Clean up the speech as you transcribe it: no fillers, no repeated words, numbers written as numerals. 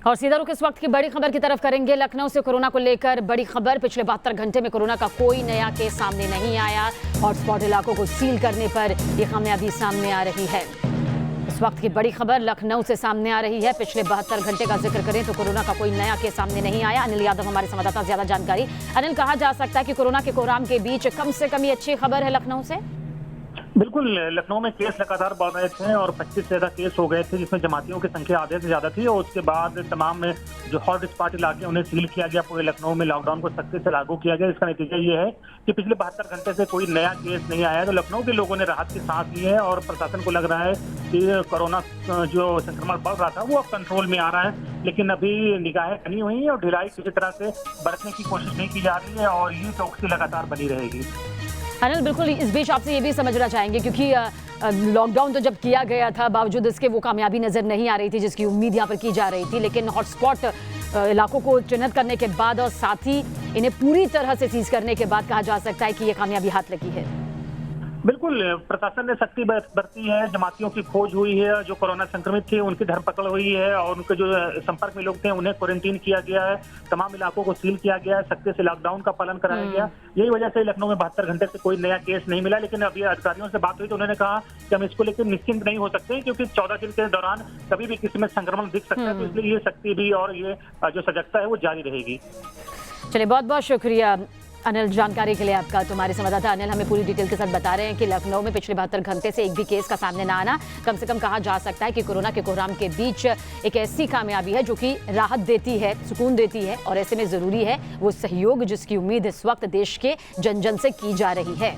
और सीधा रुख इस वक्त की बड़ी खबर की तरफ करेंगे। लखनऊ से कोरोना को लेकर बड़ी खबर। पिछले 72 घंटे में कोरोना का कोई नया केस सामने नहीं आया। हॉटस्पॉट इलाकों को सील करने पर यह कामयाबी सामने आ रही है। इस वक्त की बड़ी खबर लखनऊ से सामने आ रही है। पिछले 72 घंटे का जिक्र करें तो कोरोना का कोई नया केस सामने नहीं आया। अनिल यादव हमारे संवाददाता, ज्यादा जानकारी। अनिल, कहा जा सकता है कि कोरोना के कोहराम के बीच कम से कम ये अच्छी खबर है लखनऊ से? बिल्कुल, लखनऊ में केस लगातार बढ़ रहे थे और 25 से ज्यादा केस हो गए थे, जिसमें जमातियों की संख्या आधे से ज्यादा थी। और उसके बाद तमाम जो हॉट स्पॉट इलाके उन्हें सील किया गया। पूरे लखनऊ में लॉकडाउन को सख्ती से लागू किया गया। इसका नतीजा ये है कि पिछले 72 घंटे से कोई नया केस नहीं आया है। तो लखनऊ के लोगों ने राहत की सांस ली है और प्रशासन को लग रहा है कि कोरोना जो संक्रमण बढ़ रहा था वो अब कंट्रोल में आ रहा है। लेकिन अभी निगाहें बनी हुई हैं और ढिलाई किसी तरह से बरतने की कोशिश नहीं की जा रही है और ये चौकसी लगातार बनी रहेगी। अनिल, बिल्कुल इस बीच आपसे ये भी समझना चाहेंगे, क्योंकि लॉकडाउन तो जब किया गया था बावजूद इसके वो कामयाबी नजर नहीं आ रही थी जिसकी उम्मीद यहाँ पर की जा रही थी। लेकिन हॉटस्पॉट इलाकों को चिन्हित करने के बाद और साथ ही इन्हें पूरी तरह से सीज करने के बाद कहा जा सकता है कि ये कामयाबी हाथ लगी है। बिल्कुल, प्रशासन ने सख्ती बरती है। जमातियों की खोज हुई है, जो कोरोना संक्रमित थे उनकी धरपकड़ हुई है और उनके जो संपर्क में लोग थे उन्हें क्वारंटीन किया गया है। तमाम इलाकों को सील किया गया है। सख्ती से लॉकडाउन का पालन कराया गया। यही वजह से लखनऊ में 72 घंटे से कोई नया केस नहीं मिला। लेकिन अभी अधिकारियों से बात हुई तो उन्होंने कहा कि हम इसको लेकर निश्चिंत नहीं हो सकते, क्योंकि 14 दिन के दौरान कभी भी किसी में संक्रमण दिख सकता है। तो इसलिए ये सख्ती भी और ये जो सजगता है वो जारी रहेगी। चलिए, बहुत बहुत शुक्रिया अनिल, जानकारी के लिए आपका। तुम्हारे संवाददाता अनिल हमें पूरी डिटेल के साथ बता रहे हैं कि लखनऊ में पिछले 72 घंटे से एक भी केस का सामने ना आना कम से कम कहा जा सकता है कि कोरोना के कोहराम के बीच एक ऐसी कामयाबी है जो कि राहत देती है, सुकून देती है। और ऐसे में जरूरी है वो सहयोग जिसकी उम्मीद इस वक्त देश के जन जन से की जा रही है।